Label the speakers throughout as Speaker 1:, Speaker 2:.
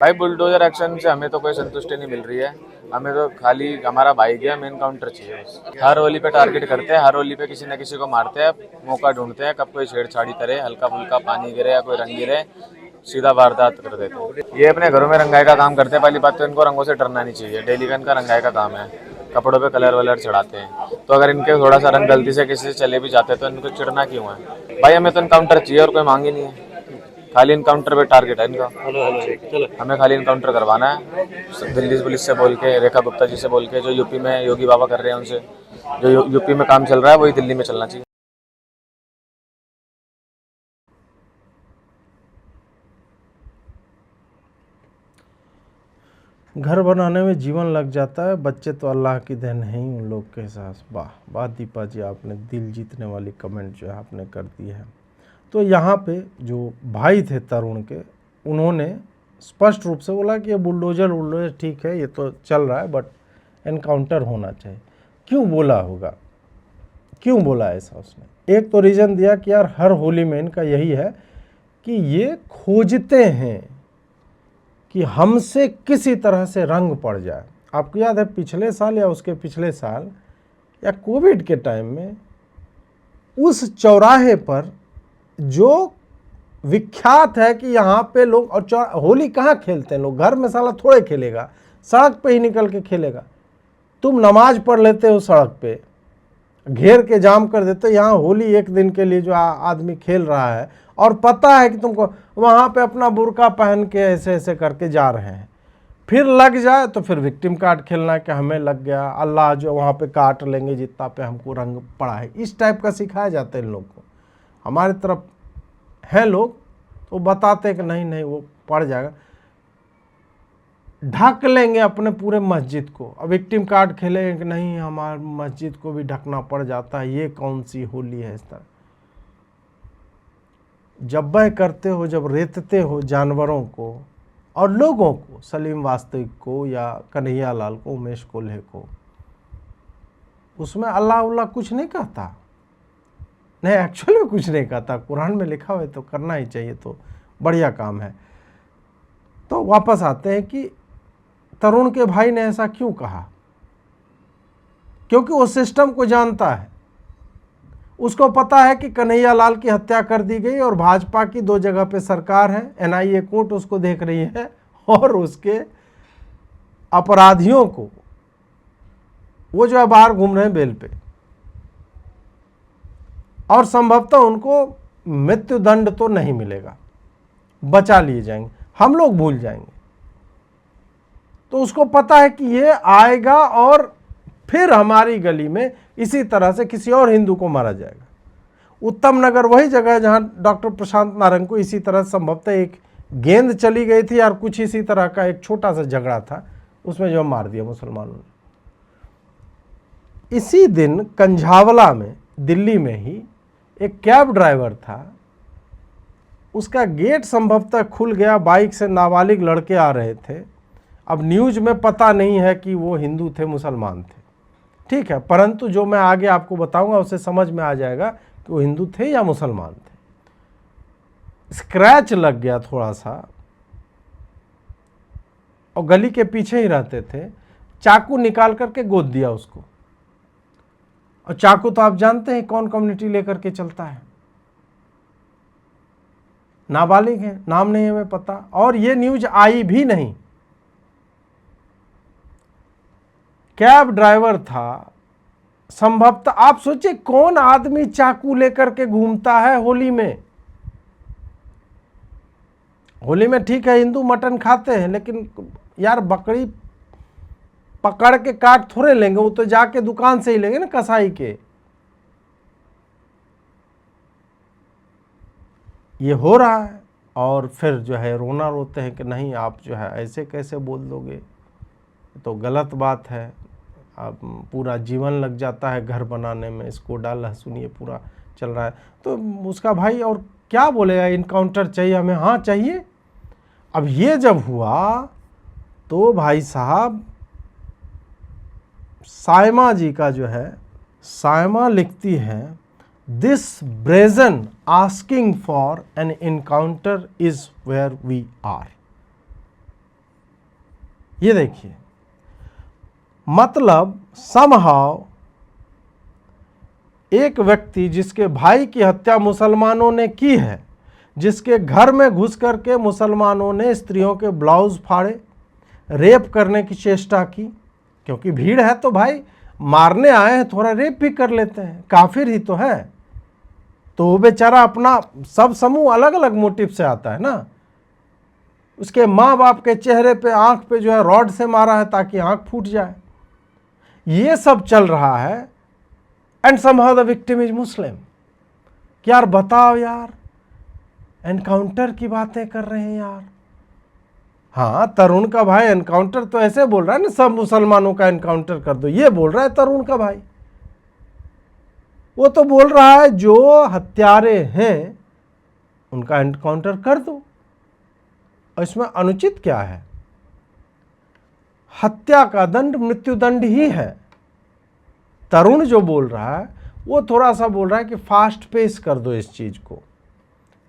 Speaker 1: भाई bulldozer action से हमें तो कोई संतुष्टि नहीं मिल रही है। हमें तो खाली हमारा भाई गया मेन काउंटर चाहिए बस। हर होली पे टारगेट करते हैं, हर होली पे किसी न किसी को मारते हैं, मौका ढूंढते हैं कब कोई छेड़छाड़ी करे, हल्का फुल्का पानी गिरे या कोई रंग गिरे, सीधा वारदात कर देते हैं। ये अपने घरों में रंगाई का काम करते हैं। पहली बात तो इनको रंगों से डरना नहीं चाहिए। डेली का इनका रंगाई का काम है, कपड़ों पे कलर वलर चढ़ाते हैं। तो अगर इनके थोड़ा सा रंग गलती से किसी से चले भी जाते हैं तो इनको चिढ़ना क्यों है? भाई हमें तो इनकाउंटर चाहिए और कोई मांग ही नहीं है। खाली इनकाउंटर पे टारगेट है इनका। हमें खाली इनकाउंटर करवाना है। दिल्ली पुलिस से बोल के, रेखा गुप्ता जी से बोल के, जो यूपी में योगी बाबा कर रहे हैं उनसे, जो यूपी में काम चल रहा है वही दिल्ली में चलना चाहिए।
Speaker 2: घर बनाने में जीवन लग जाता है, बच्चे तो अल्लाह की देन है ही उन लोग के साथ। वाह वाह दीपा जी, आपने दिल जीतने वाली कमेंट जो है आपने कर दी है। तो यहाँ पे जो भाई थे तरुण के, उन्होंने स्पष्ट रूप से बोला कि ये बुलडोजर ठीक है, ये तो चल रहा है, बट एनकाउंटर होना चाहिए। क्यों बोला होगा, क्यों बोला ऐसा उसने? एक तो रीज़न दिया कि यार हर होली में इनका यही है कि ये खोजते हैं कि हमसे किसी तरह से रंग पड़ जाए। आपको याद है पिछले साल या उसके पिछले साल या कोविड के टाइम में उस चौराहे पर जो विख्यात है कि यहाँ पे लोग, और होली कहाँ खेलते हैं लोग, घर में साला थोड़े खेलेगा, सड़क पे ही निकल के खेलेगा। तुम नमाज पढ़ लेते हो सड़क पे, घेर के जाम कर देते हो। यहाँ होली एक दिन के लिए जो आदमी खेल रहा है और पता है कि तुमको वहाँ पे अपना बुर्का पहन के ऐसे ऐसे करके जा रहे हैं, फिर लग जाए तो फिर विक्टिम कार्ड खेलना है कि हमें लग गया, अल्लाह जो वहाँ पे काट लेंगे जितना पे हमको रंग पड़ा है। इस टाइप का सिखाया जाता है इन लोग को। हमारी तरफ हैं लोग तो बताते हैं कि नहीं नहीं वो पड़ जाएगा, ढक लेंगे अपने पूरे मस्जिद को। अब विक्टिम कार्ड खेलेंगे कि नहीं हमारे मस्जिद को भी ढकना पड़ जाता है, ये कौन सी होली है इस तरह। जब वह करते हो, जब रेतते हो जानवरों को और लोगों को, सलीम वास्तविक को या कन्हैया लाल को, उमेश कोल्हे को, उसमें अल्लाह उल्लाह कुछ नहीं कहता, नहीं एक्चुअली में कुछ नहीं कहता। कुरान में लिखा हुआ है तो करना ही चाहिए, तो बढ़िया काम है। तो वापस आते हैं कि तरुण के भाई ने ऐसा क्यों कहा, क्योंकि वो सिस्टम को जानता है। उसको पता है कि कन्हैया लाल की हत्या कर दी गई और भाजपा की 2 जगह पे सरकार है, एनआईए कोर्ट उसको देख रही है और उसके अपराधियों को, वो जो है बाहर घूम रहे हैं बेल पे, और संभवतः उनको मृत्युदंड तो नहीं मिलेगा, बचा लिए जाएंगे, हम लोग भूल जाएंगे। तो उसको पता है कि ये आएगा और फिर हमारी गली में इसी तरह से किसी और हिंदू को मारा जाएगा। उत्तम नगर वही जगह है जहां डॉक्टर प्रशांत नारंग को इसी तरह संभवतः एक गेंद चली गई थी और कुछ इसी तरह का एक छोटा सा झगड़ा था, उसमें जो मार दिया मुसलमानों ने। इसी दिन कंझावला में, दिल्ली में ही एक कैब ड्राइवर था, उसका गेट संभवतः खुल गया, बाइक से नाबालिग लड़के आ रहे थे। अब न्यूज में पता नहीं है कि वो हिंदू थे मुसलमान थे, ठीक है, परंतु जो मैं आगे आपको बताऊंगा उससे समझ में आ जाएगा कि वो हिंदू थे या मुसलमान थे। स्क्रैच लग गया थोड़ा सा, और गली के पीछे ही रहते थे। चाकू निकाल करके गोद दिया उसको, और चाकू तो आप जानते हैं कौन कम्युनिटी लेकर के चलता है, नाबालिग है, नाम नहीं हमें पता, और ये न्यूज आई भी नहीं। कैब ड्राइवर था, संभवतः आप सोचिए कौन आदमी चाकू लेकर के घूमता है होली में। होली में ठीक है हिंदू मटन खाते हैं, लेकिन यार बकरी पकड़ के काट थोड़े लेंगे, वो तो जाके दुकान से ही लेंगे ना, कसाई के। ये हो रहा है और फिर जो है रोना रोते हैं कि नहीं आप जो है ऐसे कैसे बोल दोगे, तो गलत बात है। अब पूरा जीवन लग जाता है घर बनाने में, इसको डाल सुनिए पूरा चल रहा है। तो उसका भाई और क्या बोलेगा, इनकाउंटर चाहिए हमें, हाँ चाहिए। अब ये जब हुआ तो भाई साहब सायमा जी का जो है, सायमा लिखती है, this brazen asking for an encounter is where we are. ये देखिए, मतलब समहाउ एक व्यक्ति जिसके भाई की हत्या मुसलमानों ने की है, जिसके घर में घुस करके मुसलमानों ने स्त्रियों के ब्लाउज फाड़े, रेप करने की चेष्टा की, क्योंकि भीड़ है तो भाई मारने आए हैं, थोड़ा रेप भी कर लेते हैं, काफिर ही तो है। तो वो बेचारा अपना सब समूह अलग अलग मोटिव से आता है ना। उसके माँ बाप के चेहरे पे, आंख पे जो है रॉड से मारा है ताकि आंख फूट जाए। ये सब चल रहा है and somehow the victim is Muslim. यार बताओ यार, एनकाउंटर की बातें कर रहे हैं यार। हाँ, तरुण का भाई एनकाउंटर तो ऐसे बोल रहा है ना, सब मुसलमानों का एनकाउंटर कर दो, ये बोल रहा है तरुण का भाई। वो तो बोल रहा है जो हत्यारे हैं उनका एनकाउंटर कर दो। और इसमें अनुचित क्या है? हत्या का दंड मृत्युदंड ही है। तरुण जो बोल रहा है वो थोड़ा सा बोल रहा है कि फास्ट पेस कर दो इस चीज को।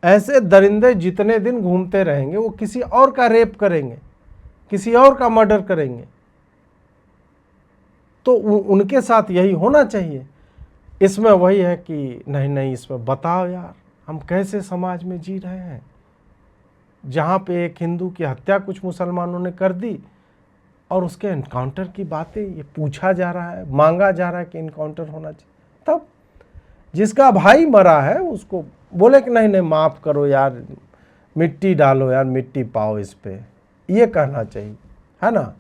Speaker 2: ऐसे दरिंदे जितने दिन घूमते रहेंगे वो किसी और का रेप करेंगे, किसी और का मर्डर करेंगे, तो उनके साथ यही होना चाहिए। इसमें वही है कि नहीं नहीं, इसमें बताओ यार हम कैसे समाज में जी रहे हैं जहाँ पे एक हिंदू की हत्या कुछ मुसलमानों ने कर दी और उसके एनकाउंटर की बातें ये पूछा जा रहा है, मांगा जा रहा है कि एनकाउंटर होना चाहिए। तब जिसका भाई मरा है उसको बोले कि नहीं नहीं माफ़ करो यार, मिट्टी डालो यार, मिट्टी पाओ इस पे, ये कहना चाहिए, है ना।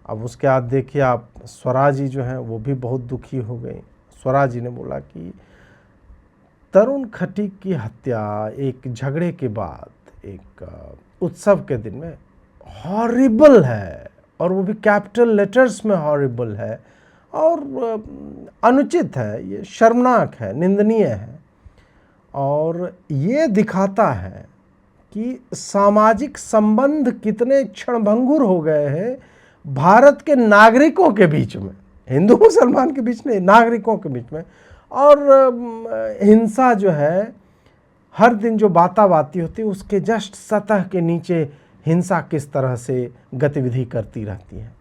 Speaker 2: अब उसके बाद देखिए आप, स्वराज जी जो हैं वो भी बहुत दुखी हो गई। स्वराज जी ने बोला कि तरुण खटीक की हत्या एक झगड़े के बाद, एक उत्सव के दिन में हॉरिबल है, और वो भी कैपिटल लेटर्स में हॉरिबल है, और अनुचित है, ये शर्मनाक है, निंदनीय है। और ये दिखाता है कि सामाजिक संबंध कितने क्षणभंगुर हो गए हैं भारत के नागरिकों के बीच में, हिंदू मुसलमान के बीच नहीं, नागरिकों के बीच में। और हिंसा जो है, हर दिन जो बाताबाती होती है उसके जस्ट सतह के नीचे हिंसा किस तरह से गतिविधि करती रहती है।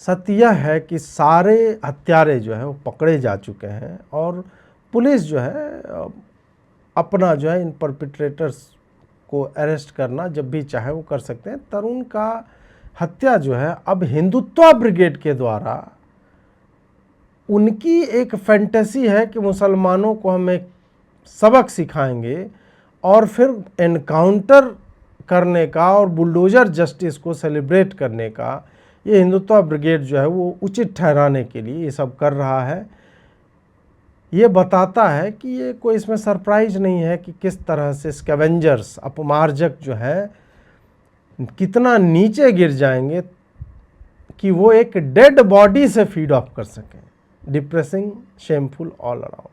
Speaker 2: सत्य यह है कि सारे हत्यारे जो है वो पकड़े जा चुके हैं, और पुलिस जो है अपना जो है इन परपिट्रेटर्स को अरेस्ट करना जब भी चाहे वो कर सकते हैं। तरुण का हत्या जो है अब हिंदुत्व ब्रिगेड के द्वारा, उनकी एक फैंटेसी है कि मुसलमानों को हम एक सबक सिखाएंगे, और फिर एनकाउंटर करने का और बुलडोजर जस्टिस को सेलिब्रेट करने का ये हिंदुत्व ब्रिगेड जो है वो उचित ठहराने के लिए ये सब कर रहा है। ये बताता है कि ये कोई इसमें सरप्राइज नहीं है कि किस तरह से स्कैवेंजर्स, अपमार्जक जो है कितना नीचे गिर जाएंगे कि वो एक डेड बॉडी से फीड ऑफ कर सकें। Depressing, shameful all around.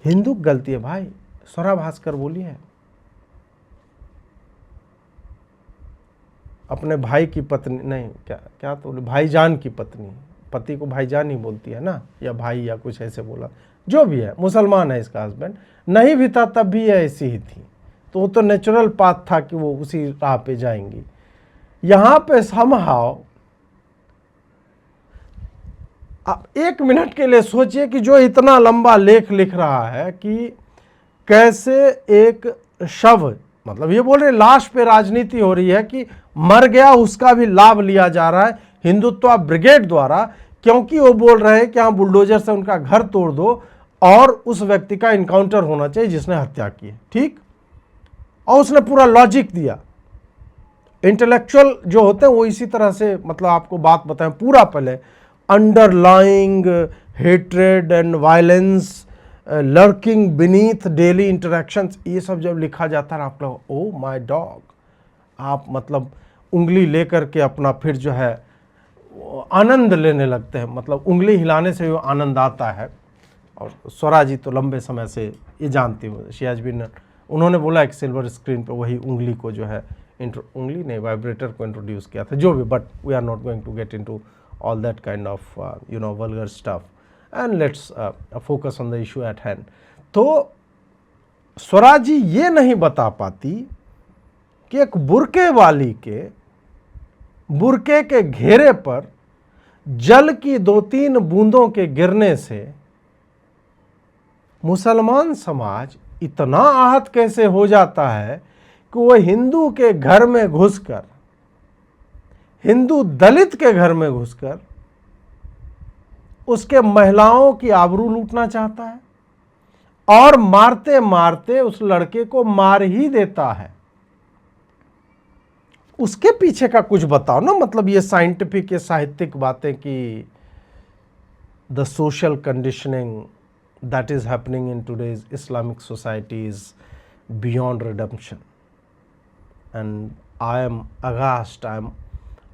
Speaker 2: Hindu गलती है भाई, स्वरा भास्कर बोली है। अपने भाई की पत्नी, नहीं क्या तो भाईजान की पत्नी, पति को भाईजान ही बोलती है ना, या भाई या कुछ ऐसे बोला, जो भी है, मुसलमान है इसका हस्बैंड, नहीं भी था तब भी ये ऐसी ही थी, तो वो तो नेचुरल पाथ था कि वो उसी राह पे जाएंगी। यहां पे समहाउ आप एक मिनट के लिए सोचिए कि जो इतना लंबा लेख लिख रहा है कि कैसे एक शव, मतलब ये बोल रहे लाश पे राजनीति हो रही है कि मर गया उसका भी लाभ लिया जा रहा है हिंदुत्व ब्रिगेड द्वारा, क्योंकि वो बोल रहे हैं कि हाँ बुलडोजर से उनका घर तोड़ दो और उस व्यक्ति का इनकाउंटर होना चाहिए जिसने हत्या की है, ठीक। और उसने पूरा लॉजिक दिया। इंटेलेक्चुअल जो होते हैं वो इसी तरह से, मतलब आपको बात बताएं पूरा, पहले underlying hatred and violence lurking beneath daily interactions, ये सब जब लिखा जाता है आप लोग ओ माय डॉग, आप मतलब उंगली लेकर के अपना फिर जो है आनंद लेने लगते हैं, मतलब उंगली हिलाने से वो आनंद आता है। और स्वरा जी तो लंबे समय से ये जानती हूँ, शी हैज़ बीन, उन्होंने बोला एक सिल्वर स्क्रीन पे वही उंगली को जो है उंगली नहीं वाइब्रेटर को इंट्रोड्यूस किया था, जो भी, but we are not going to get into all that kind of vulgar stuff and let's focus on the issue at hand. तो स्वराज जी ये नहीं बता पाती कि एक बुरके के घेरे पर जल की 2-3 बूंदों के गिरने से मुसलमान समाज इतना आहत कैसे हो जाता है कि वो हिंदू के घर में घुसकर, हिंदू दलित के घर में घुसकर उसके महिलाओं की आबरू लूटना चाहता है और मारते मारते उस लड़के को मार ही देता है। उसके पीछे का कुछ बताओ ना, मतलब ये साइंटिफिक, ये साहित्यिक बातें कि the social conditioning that is happening in today's Islamic society is beyond redemption, and I am aghast, I am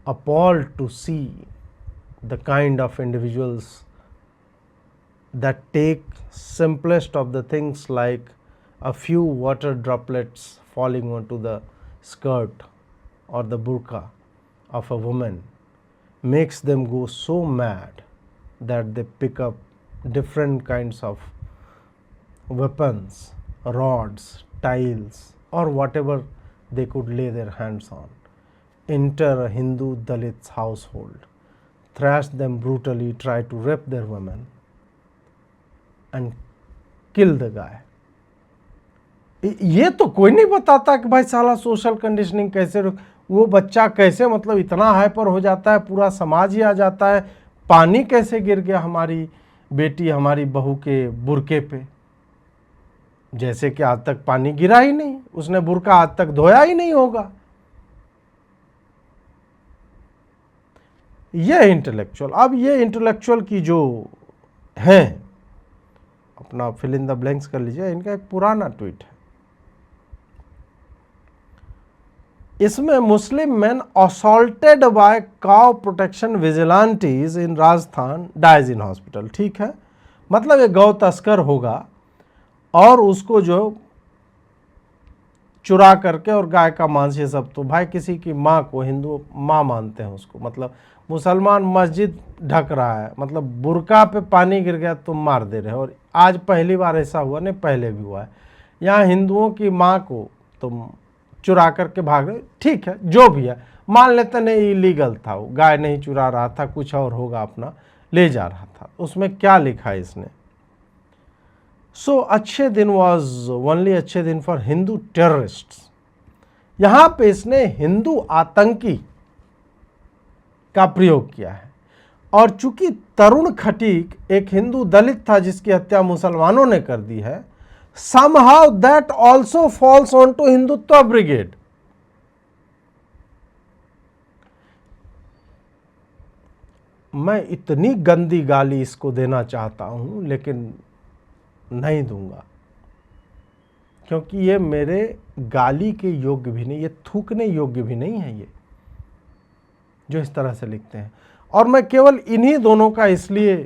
Speaker 2: appalled to see the kind of individuals that take simplest of the things like a few water droplets falling onto the skirt or the burqa of a woman makes them go so mad that they pick up different kinds of weapons, rods, tiles, or whatever they could lay their hands on, enter a Hindu Dalit's household, thrash them brutally, try to rape their women and kill the guy. ये तो कोई नहीं बताता कि भाई साला social conditioning कैसे, वो बच्चा कैसे मतलब इतना हाइपर हो जाता है, पूरा समाज ही आ जाता है। पानी कैसे गिर गया हमारी बेटी, हमारी बहू के बुरके पे, जैसे कि आज तक पानी गिरा ही नहीं, उसने बुरका आज तक धोया ही नहीं होगा। ये इंटेलेक्चुअल, अब ये इंटेलेक्चुअल की जो है, अपना फिल इन द ब्लैंक्स कर लीजिए। इनका एक पुराना ट्वीट है, इसमें Muslim man assaulted by cow protection vigilantes in Rajasthan dies in hospital. ठीक है, मतलब एक गौ तस्कर होगा और उसको जो चुरा करके और गाय का मांस, ये सब तो भाई किसी की माँ को हिंदू माँ मानते हैं उसको, मतलब मुसलमान मस्जिद ढक रहा है, मतलब बुरका पे पानी गिर गया तो मार दे रहे हैं। और आज पहली बार ऐसा हुआ नहीं, पहले भी हुआ है। यहाँ हिंदुओं की माँ को तुम चुरा करके भाग रहे, ठीक है जो भी है, मान लेते नहीं इलीगल था, वो गाय नहीं चुरा रहा था, कुछ और होगा, अपना ले जा रहा था, उसमें क्या लिखा है इसने। सो अच्छे दिन वॉज ओनली अच्छे दिन फॉर हिंदू टेररिस्ट। यहां पे इसने हिंदू आतंकी का प्रयोग किया है, और चूंकि तरुण खटीक एक हिंदू दलित था जिसकी हत्या मुसलमानों ने कर दी है, somehow that also falls onto Hindutva brigade. मैं इतनी गंदी गाली इसको देना चाहता हूं लेकिन नहीं दूंगा, क्योंकि ये मेरे गाली के योग्य भी नहीं, ये थूकने योग्य भी नहीं है, ये जो इस तरह से लिखते हैं। और मैं केवल इन्हीं दोनों का इसलिए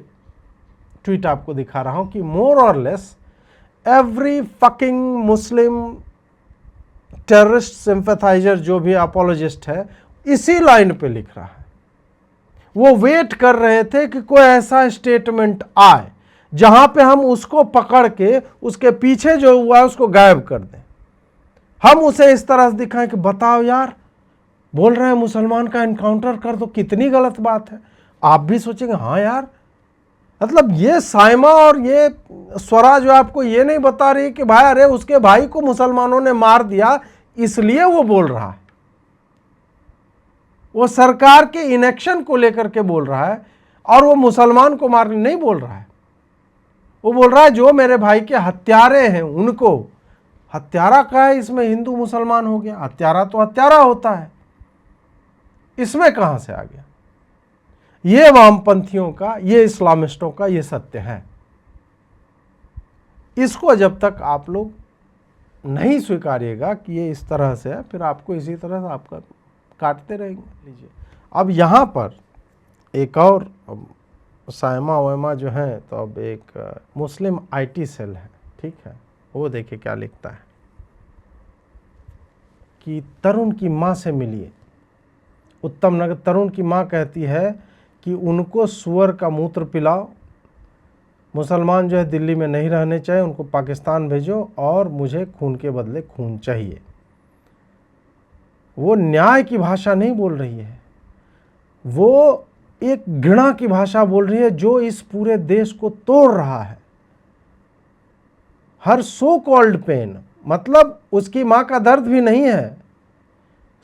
Speaker 2: ट्वीट आपको दिखा रहा हूं कि मोर और लेस एवरी फकिंग मुस्लिम टेररिस्ट सिंपैथाइजर जो भी अपोलोजिस्ट है इसी लाइन पे लिख रहा है। वो वेट कर रहे थे कि कोई ऐसा स्टेटमेंट आए जहां पे हम उसको पकड़ के उसके पीछे जो हुआ है उसको गायब कर दें, हम उसे इस तरह से दिखाएं कि बताओ यार, बोल रहे हैं मुसलमान का एनकाउंटर कर दो, कितनी गलत बात है। आप भी सोचेंगे हाँ यार, मतलब ये साइमा और ये स्वरा जो आपको ये नहीं बता रही कि भाई अरे उसके भाई को मुसलमानों ने मार दिया इसलिए वो बोल रहा है, वो सरकार के इनेक्शन को लेकर के बोल रहा है, और वो मुसलमान को मारने नहीं बोल रहा है। वो बोल रहा है जो मेरे भाई के हत्यारे हैं उनको, हत्यारा का है इसमें हिंदू मुसलमान हो गया, हत्यारा तो हत्यारा होता है, इसमें कहां से आ गया। ये वामपंथियों का, ये इस्लामिस्टों का ये सत्य है। इसको जब तक आप लोग नहीं स्वीकारिएगा कि ये इस तरह से है, फिर आपको इसी तरह से आपका काटते रहेंगे। लीजिए, अब यहाँ पर एक और साइमा वैमा जो है, तो अब एक मुस्लिम आईटी सेल है, ठीक है, वो देखिए क्या लिखता है कि तरुण की माँ से मिलिए। उत्तम नगर तरुण की माँ कहती है कि उनको सुअर का मूत्र पिलाओ, मुसलमान जो है दिल्ली में नहीं रहने चाहिए, उनको पाकिस्तान भेजो, और मुझे खून के बदले खून चाहिए। वो न्याय की भाषा नहीं बोल रही है, वो एक घृणा की भाषा बोल रही है जो इस पूरे देश को तोड़ रहा है। हर सो कॉल्ड पेन, मतलब उसकी मां का दर्द भी नहीं है,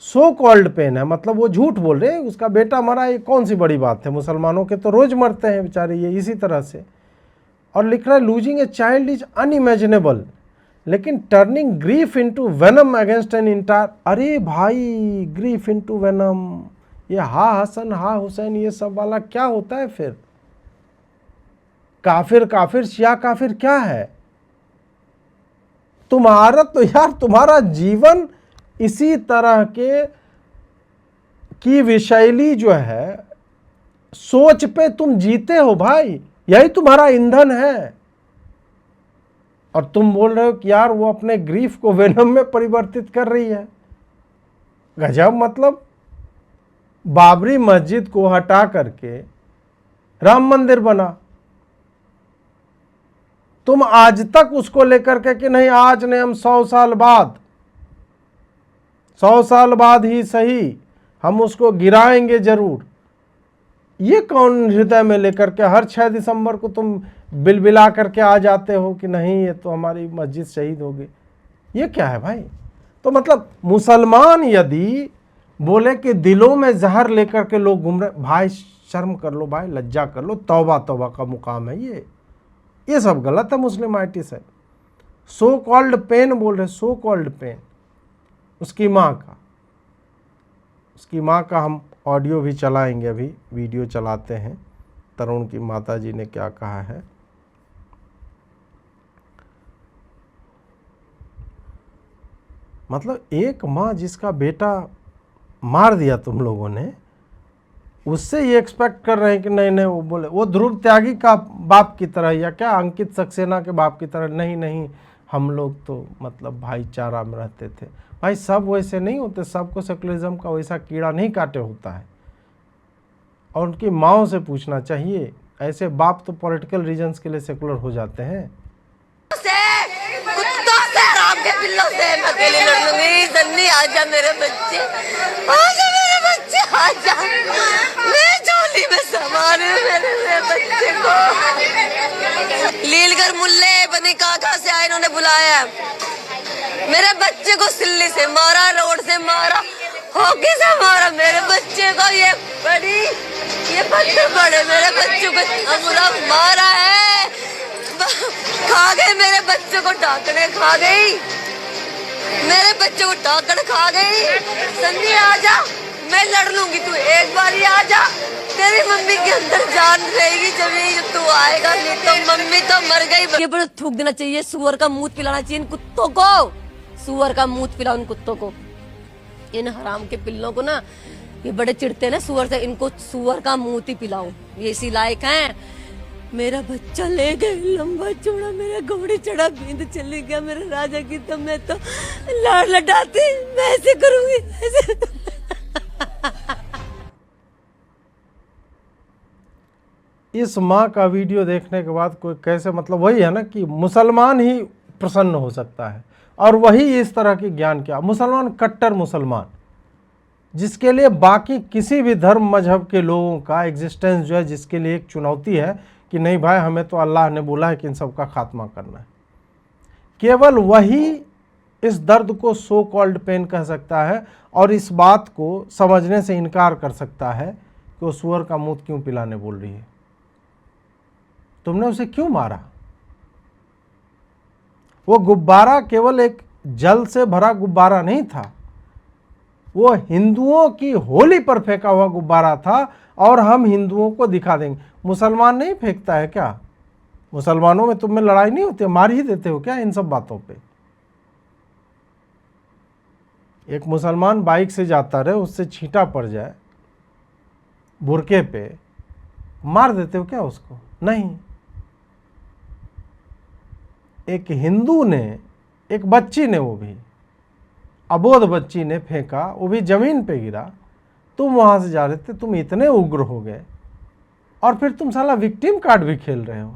Speaker 2: सो कॉल्ड पेन है, मतलब वो झूठ बोल रहे हैं, उसका बेटा मरा, ये कौन सी बड़ी बात है, मुसलमानों के तो रोज मरते हैं बेचारे ये इसी तरह से। और लिख रहा है losing a child is unimaginable, लेकिन turning grief into venom against an entire. अरे भाई, ग्रीफ इनटू वेनम, ये हा हसन हा हुसैन ये सब वाला क्या होता है फिर? काफिर काफिर शिया काफिर क्या है? तुम्हारा तो यार, तुम्हारा जीवन इसी तरह के की विषैली जो है, सोच पे तुम जीते हो भाई, यही तुम्हारा ईंधन है। और तुम बोल रहे हो कि यार वो अपने ग्रीफ को वेनम में परिवर्तित कर रही है। गजब, मतलब बाबरी मस्जिद को हटा करके राम मंदिर बना, तुम आज तक उसको लेकर के कि नहीं आज नहीं, हम 100 साल बाद, 100 साल बाद ही सही हम उसको गिराएंगे जरूर। ये कौन हृदय में लेकर के हर 6 दिसंबर को तुम बिलबिला करके आ जाते हो कि नहीं ये तो हमारी मस्जिद शहीद होगी? ये क्या है भाई? तो मतलब मुसलमान यदि बोले कि दिलों में जहर लेकर के लोग घूम रहे, भाई शर्म कर लो भाई, लज्जा कर लो, तौबा तौबा का मुकाम है ये सब गलत है मुस्लिम से। सो कॉल्ड पेन बोल रहे, सो कॉल्ड पेन उसकी माँ का हम ऑडियो भी चलाएंगे, अभी वीडियो चलाते हैं। तरुण की माता जी ने क्या कहा है, मतलब एक माँ जिसका बेटा मार दिया तुम लोगों ने, उससे ये एक्सपेक्ट कर रहे हैं कि नहीं नहीं, वो बोले वो ध्रुव त्यागी का बाप की तरह या क्या अंकित सक्सेना के बाप की तरह, नहीं नहीं हम लोग तो मतलब भाईचारा में रहते थे। भाई सब वैसे नहीं होते, सबको सेकुलरिज्म का वैसा कीड़ा नहीं काटे होता है। और उनकी माँओं से पूछना चाहिए, ऐसे बाप तो पॉलिटिकल रीजंस के लिए सेकुलर हो जाते हैं।
Speaker 3: पिल्लों से मैं अकेले लड़ लूंगी। सन्नी आजा मेरे बच्चे, आजा मेरे बच्चे, आजा, मैं झोली में समा रही हूँ मेरे बच्चे को। लीलगर मुल्ले बनी काका से आए, इन्होंने बुलाया मेरे बच्चे को, सिल्ली से मारा, रोड से मारा, हॉकी से मारा मेरे बच्चे को। ये पत्थर पड़े मेरे बच्चों को बुरा मारा है, खा गए मेरे बच्चों को, टाकने खा गई मेरे बच्चों को, टाकड़ खा गई। सन्नी आजा, मैं लड़ लूंगी, तू एक बार ही आजा, तेरी मम्मी के अंदर जान रहेगी जब तू आएगा, नहीं तो मम्मी तो मर गई। ये पर थूक देना चाहिए, सुअर का मूत पिलाना चाहिए इन कुत्तों को, सुअर का मूत पिलाओ इन कुत्तों को, इन हराम के पिल्लों को ना, ये बड़े चिढ़ते ना सुअर से, इनको सुअर का मूत ही पिलाओ, ये इसी लायक हैं। मेरा बच्चा ले गए लंबा चौड़ा, मेरा घोड़ी चढ़ा बींद चली गया मेरे राजा की, तो मैं तो लाड़ लटाती, मैं ऐसे करूंगी ऐसे।
Speaker 2: इस माँ का वीडियो देखने के बाद कोई कैसे, मतलब वही है ना कि मुसलमान ही प्रसन्न हो सकता है, और वही इस तरह की ज्ञान क्या, मुसलमान कट्टर मुसलमान, जिसके लिए बाकी किसी भी धर्म मजहब के लोगों का एग्जिस्टेंस जो है, जिसके लिए एक चुनौती है कि नहीं भाई हमें तो अल्लाह ने बोला है कि इन सब का खात्मा करना है, केवल वही इस दर्द को सो कॉल्ड पेन कह सकता है, और इस बात को समझने से इनकार कर सकता है कि वो सुअर का मूत क्यों पिलाने बोल रही है, तुमने उसे क्यों मारा। वो गुब्बारा केवल एक जल से भरा गुब्बारा नहीं था, वो हिंदुओं की होली पर फेंका हुआ गुब्बारा था, और हम हिंदुओं को दिखा देंगे। मुसलमान नहीं फेंकता है क्या? मुसलमानों में तुम में लड़ाई नहीं होती, मार ही देते हो क्या इन सब बातों पे? एक मुसलमान बाइक से जाता रहे, उससे छींटा पड़ जाए बुरके पे, मार देते हो क्या उसको? नहीं। एक हिंदू ने, एक बच्ची ने, वो भी अबोध बच्ची ने फेंका, वो भी जमीन पे गिरा, तुम वहां से जा रहे थे, तुम इतने उग्र हो गए, और फिर तुम साला विक्टिम कार्ड भी खेल रहे हो।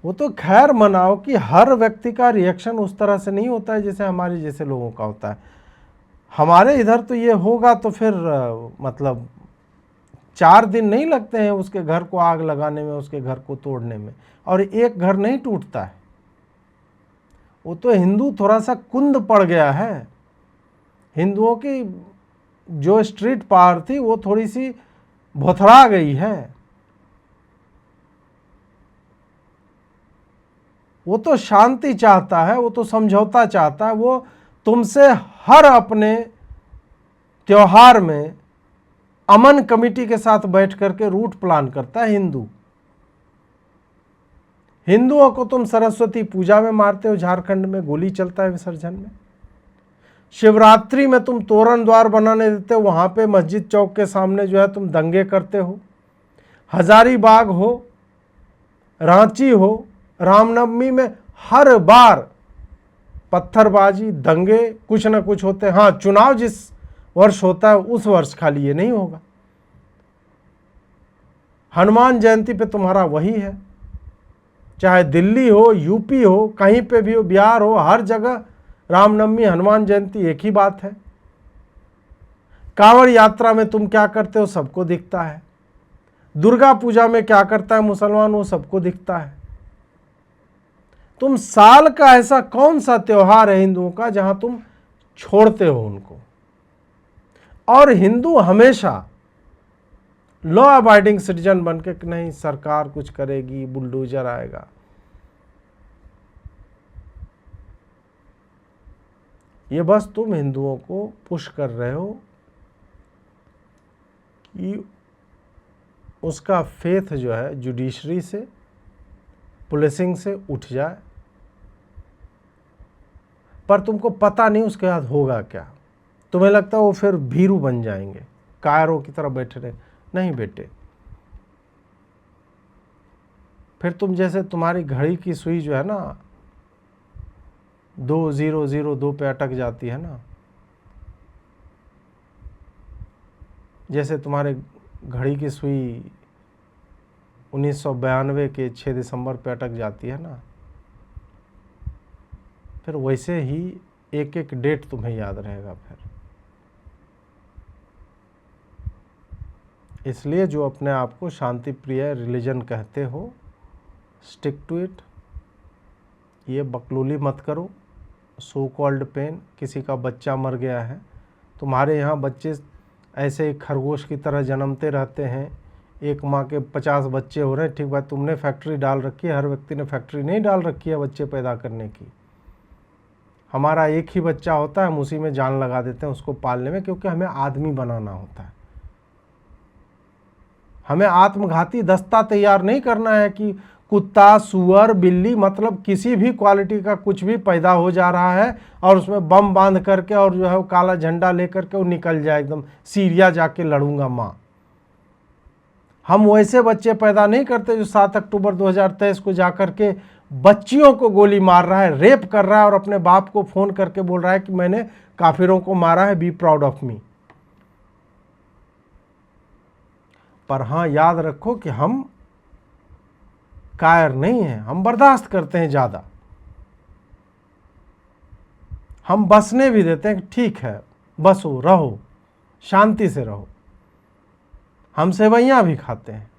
Speaker 2: वो तो खैर मनाओ कि हर व्यक्ति का रिएक्शन उस तरह से नहीं होता है जैसे हमारे जैसे लोगों का होता है। हमारे इधर तो ये होगा तो फिर मतलब 4 दिन नहीं लगते हैं उसके घर को आग लगाने में, उसके घर को तोड़ने में, और एक घर नहीं टूटता है। वो तो हिंदू थोड़ा सा कुंद पड़ गया है। हिंदुओं की जो स्ट्रीट पावर थी वो थोड़ी सी भोथड़ा गई है। वो तो शांति चाहता है, वो तो समझौता चाहता है। वो तुमसे हर अपने त्योहार में अमन कमेटी के साथ बैठ करके रूट प्लान करता है। हिंदुओं को तुम सरस्वती पूजा में मारते हो, झारखंड में गोली चलता है विसर्जन में। शिवरात्रि में तुम तोरण द्वार बनाने देते हो, वहां पे मस्जिद चौक के सामने जो है तुम दंगे करते हो। हजारीबाग हो, रांची हो, रामनवमी में हर बार पत्थरबाजी, दंगे कुछ ना कुछ होते हैं। हाँ, चुनाव जिस वर्ष होता है उस वर्ष खाली ये नहीं होगा। हनुमान जयंती पे तुम्हारा वही है, चाहे दिल्ली हो, यूपी हो, कहीं पे भी हो, बिहार हो, हर जगह रामनवमी, हनुमान जयंती एक ही बात है। कांवड़ यात्रा में तुम क्या करते हो सबको दिखता है। दुर्गा पूजा में क्या करता है मुसलमान वो सबको दिखता है। तुम साल का ऐसा कौन सा त्योहार है हिंदुओं का जहां तुम छोड़ते हो उनको? और हिंदू हमेशा लॉ अबाइडिंग सिटीजन बनके कि नहीं सरकार कुछ करेगी, बुलडोजर आएगा। ये बस तुम हिंदुओं को पुश कर रहे हो कि उसका फेथ जो है जुडिशरी से, पुलिसिंग से उठ जाए। पर तुमको पता नहीं उसके बाद होगा क्या। तुम्हें लगता है वो फिर भीरू बन जाएंगे, कायरों की तरह बैठे रहे। नहीं बेटे, फिर तुम जैसे तुम्हारी घड़ी की सुई जो है ना 2002 पे अटक जाती है ना, जैसे तुम्हारे घड़ी की सुई 1992 के 6 दिसंबर पे अटक जाती है ना, फिर वैसे ही एक एक डेट तुम्हें याद रहेगा फिर। इसलिए जो अपने आप को शांति प्रिय रिलीजन कहते हो, स्टिक टू इट। ये बकलूली मत करो। सो कॉल्ड पेन, किसी का बच्चा मर गया है, तुम्हारे यहाँ बच्चे ऐसे ही खरगोश की तरह जन्मते रहते हैं। एक माँ के 50 बच्चे हो रहे हैं, ठीक बात, तुमने फैक्ट्री डाल रखी है। हर व्यक्ति ने फैक्ट्री नहीं डाल रखी है बच्चे पैदा करने की। हमारा एक ही बच्चा होता है, हम उसी में जान लगा देते हैं उसको पालने में, क्योंकि हमें आदमी बनाना होता है। हमें आत्मघाती दस्ता तैयार नहीं करना है कि कुत्ता, सुअर, बिल्ली, मतलब किसी भी क्वालिटी का कुछ भी पैदा हो जा रहा है और उसमें बम बांध करके और जो है वो काला झंडा लेकर के वो निकल जाए एकदम सीरिया जाके लड़ूंगा माँ। हम वैसे बच्चे पैदा नहीं करते जो 7 अक्टूबर 2023 को जाकर के बच्चियों को गोली मार रहा है, रेप कर रहा है और अपने बाप को फ़ोन करके बोल रहा है कि मैंने काफिरों को मारा है, बी प्राउड ऑफ मी। पर हाँ, याद रखो कि हम कायर नहीं हैं, हम बर्दाश्त करते हैं ज़्यादा। हम बसने भी देते हैं कि ठीक है बसो, रहो, शांति से रहो। हम सेवैयाँ भी खाते हैं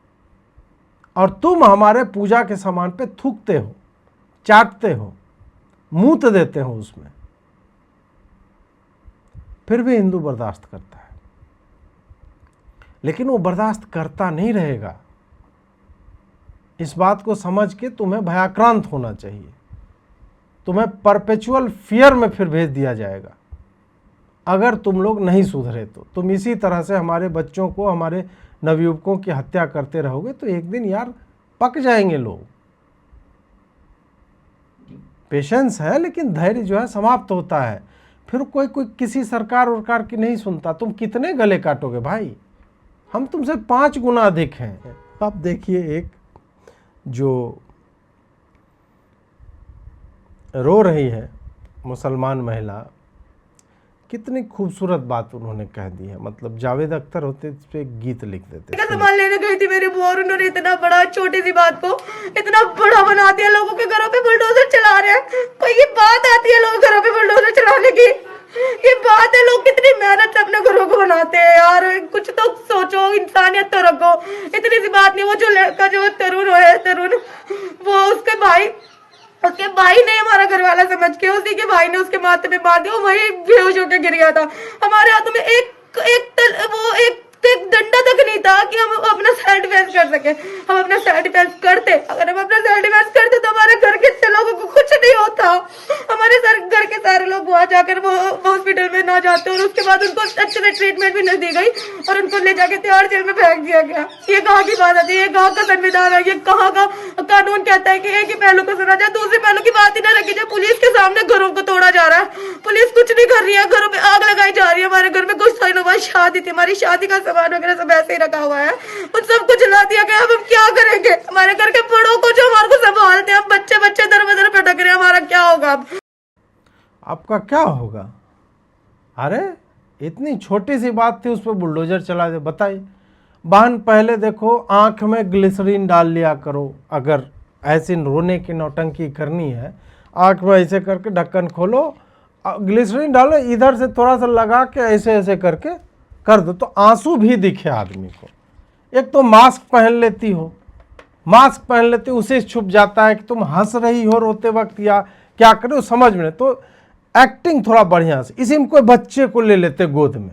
Speaker 2: और तुम हमारे पूजा के सामान पे थूकते हो, चाटते हो, मूत देते हो उसमें, फिर भी हिंदू बर्दाश्त करता है। लेकिन वो बर्दाश्त करता नहीं रहेगा। इस बात को समझ के तुम्हें भयाक्रांत होना चाहिए। तुम्हें परपेचुअल फियर में फिर भेज दिया जाएगा अगर तुम लोग नहीं सुधरे तो। तुम इसी तरह से हमारे बच्चों को, हमारे नवयुवकों की हत्या करते रहोगे तो एक दिन यार पक जाएंगे लोग। पेशेंस है लेकिन धैर्य जो है समाप्त होता है। फिर कोई किसी सरकार वरकार की नहीं सुनता। तुम कितने गले काटोगे भाई? हम तुमसे 5 गुना अधिक हैं। अब देखिए, एक जो रो रही है मुसलमान महिला, कितनी खूबसूरत बात उन्होंने कह दी है। मतलब जावेद अख्तर होते इस पे गीत लिख देते।
Speaker 3: सामान लेने गई थी मेरी बुआ और उन्होंने इतना बड़ा, छोटी सी बात को इतना बड़ा बना दिया। लोगों के घरों पे बुलडोजर चला रहे हैं। कोई ये बात आती है लोग घरों पे बुलडोजर चलाने की? ये बात है, लोग कितनी
Speaker 4: इंसानियत तो रखो। इतनी सी बात नहीं। वो जो लड़का जो तरुण वो उसके भाई ने हमारा घर वाला समझ के उसी के भाई ने उसके माथे पे मार दिया, वही बेहोश होकर गिर गया था। हमारे हाथों में एक डंडा तक नहीं था कि हम अपना सेल्फ डिफेंस कर सके। हम अपना सेल्फ डिफेंस करते, अगर हम अपना सेल्फ डिफेंस करते तो हमारे घर के लोगों को कुछ नहीं होता। हमारे घर के सारे लोग वहां जाकर वो हॉस्पिटल में ना जाते और उसके बाद उनको अच्छे से ट्रीटमेंट भी नहीं दी गई और उनको ले जाके तिहाड़ जेल में फेंक दिया गया। ये कहाँ की बात है? ये कहाँ का संविधान है? ये कहाँ का कानून कहता है कि एक ही पहलू को सुना जाए, दूसरे पहलू की बात ही ना रखी जाए। पुलिस के सामने घरों को तोड़ा जा रहा है, पुलिस कुछ नहीं कर रही है, घरों में आग लगाई जा रही है। हमारे घर में कुछ दिनों बाद शादी थी, हमारी शादी का सामान वगैरह सब ऐसे ही रखा हुआ है, उन सबको जला दिया गया। अब हम क्या करेंगे? हमारे घर के बड़ों को जो हमारे को संभालते हैं, बच्चे दर बदर भटक रहे हैं, हमारा क्या होगा?
Speaker 2: आपका क्या होगा? अरे इतनी छोटी सी बात थी, उस पर बुलडोजर चला दे। बताइए बहन, पहले देखो आंख में ग्लिसरीन डाल लिया करो। अगर ऐसी रोने की नौटंकी करनी है, आंख में ऐसे करके ढक्कन खोलो, ग्लिसरीन डालो, इधर से थोड़ा सा लगा के ऐसे ऐसे करके कर दो तो आंसू भी दिखे आदमी को। एक तो मास्क पहन लेती हो, मास्क पहन लेते उसे छुप जाता है कि तुम हंस रही हो रोते वक्त या क्या करे, समझ में। तो एक्टिंग थोड़ा बढ़िया से, इसी में कोई बच्चे को ले लेते गोद में।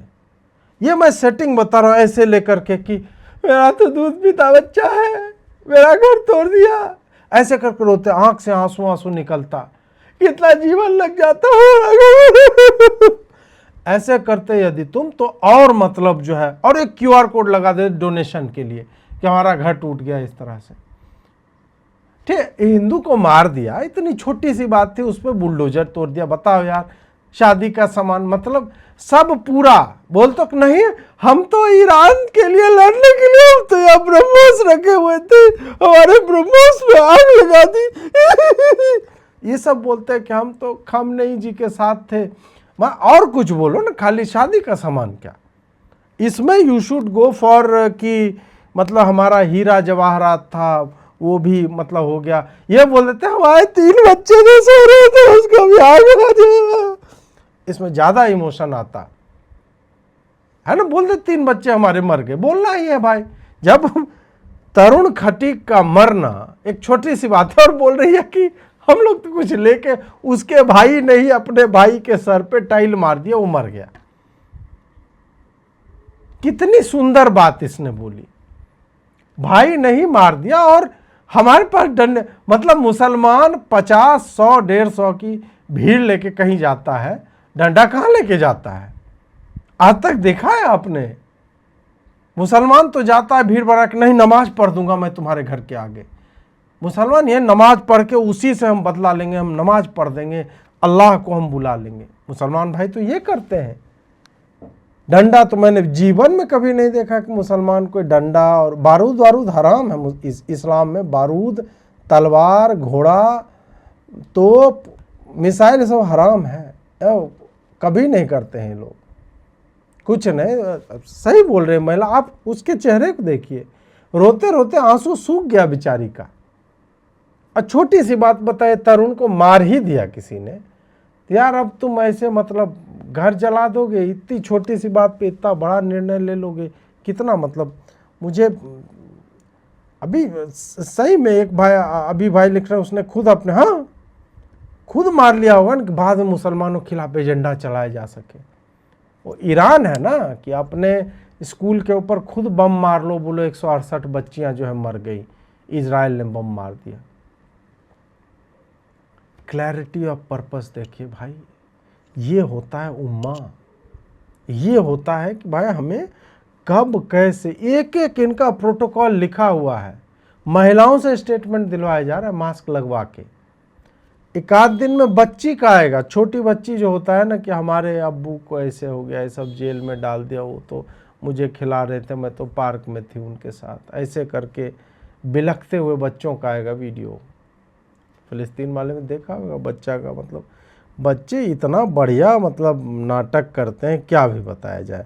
Speaker 2: ये मैं सेटिंग बता रहा हूँ, ऐसे लेकर के कि मेरा तो दूध पीता बच्चा है, मेरा घर तोड़ दिया, ऐसे करके रोते, आंख से आंसू आंसू निकलता, कितना जीवन लग जाता है। ऐसे करते यदि तुम तो और मतलब जो है, और एक क्यूआर कोड लगा दे डोनेशन के लिए कि हमारा घर टूट गया इस तरह से। ठीक, हिंदू को मार दिया, इतनी छोटी सी बात थी, उस पर बुलडोजर तोड़ दिया। बताओ यार, शादी का सामान मतलब सब पूरा बोल तो नहीं, हम तो ईरान के लिए लड़ने के लिए हम तो यहाँ ब्रह्मोस रखे हुए थे, हमारे ब्रह्मोस में आग लगा दी। ये सब बोलते हैं कि हम तो खमनेई जी के साथ थे। और कुछ बोलो ना, खाली शादी का सामान क्या? इसमें यू शुड गो फॉर कि मतलब हमारा हीरा जवाहरात था वो भी मतलब हो गया। ये बोल देते हमारे 3 बच्चे जो सो रहे थे उसको भी आग लगा दिया। इसमें ज्यादा इमोशन आता है ना। बोल दे 3 बच्चे हमारे मर गए, बोलना ही है भाई। जब तरुण खटीक का मरना एक छोटी सी बात है, और बोल रही है कि हम लोग तो कुछ लेके, उसके भाई ने ही अपने भाई के सर पे टाइल मार दिया, वो मर गया। कितनी सुंदर बात इसने बोली, भाई नहीं मार दिया। और हमारे पास डंडे, मतलब मुसलमान 50, 100, 150 की भीड़ लेके कहीं जाता है, डंडा कहाँ लेके जाता है? आज तक देखा है आपने? मुसलमान तो जाता है भीड़ भरा के, नहीं नमाज पढ़ दूंगा मैं तुम्हारे घर के आगे। मुसलमान ये नमाज पढ़ के उसी से हम बदला लेंगे, हम नमाज पढ़ देंगे, अल्लाह को हम बुला लेंगे। मुसलमान भाई तो ये करते हैं। डंडा तो मैंने जीवन में कभी नहीं देखा कि मुसलमान कोई डंडा, और बारूद हराम है इस्लाम में। बारूद, तलवार, घोड़ा, तोप, मिसाइल सब हराम है, कभी नहीं करते हैं लोग। कुछ नहीं, सही बोल रहे महिला। आप उसके चेहरे को देखिए, रोते रोते आंसू सूख गया बेचारी का। और छोटी सी बात बताए, तरुण को मार ही दिया किसी ने। यार अब तुम ऐसे मतलब घर जला दोगे, इतनी छोटी सी बात पे इतना बड़ा निर्णय ले लोगे, कितना मतलब। मुझे अभी सही में एक भाई, अभी भाई लिख रहे हैं, उसने खुद अपने खुद मार लिया होगा ना कि बाद में मुसलमानों के खिलाफ एजेंडा चलाया जा सके। वो ईरान है ना कि अपने स्कूल के ऊपर खुद बम मार लो, बोलो 168 बच्चियां जो है मर गई, इजराइल ने बम मार दिया। क्लैरिटी ऑफ पर्पस देखिए भाई, ये होता है उम्मा, ये होता है कि भाई हमें कब कैसे, एक एक इनका प्रोटोकॉल लिखा हुआ है। महिलाओं से स्टेटमेंट दिलवाया जा रहा है मास्क लगवा के। एक आध दिन में बच्ची का आएगा, छोटी बच्ची जो होता है ना कि हमारे अब्बू को ऐसे हो गया, ये सब जेल में डाल दिया, वो तो मुझे खिला रहे थे, मैं तो पार्क में थी उनके साथ, ऐसे करके बिलखते हुए बच्चों का आएगा वीडियो। फिलिस्तीन वाले में देखा होगा बच्चा का, मतलब बच्चे इतना बढ़िया मतलब नाटक करते हैं, क्या भी बताया जाए।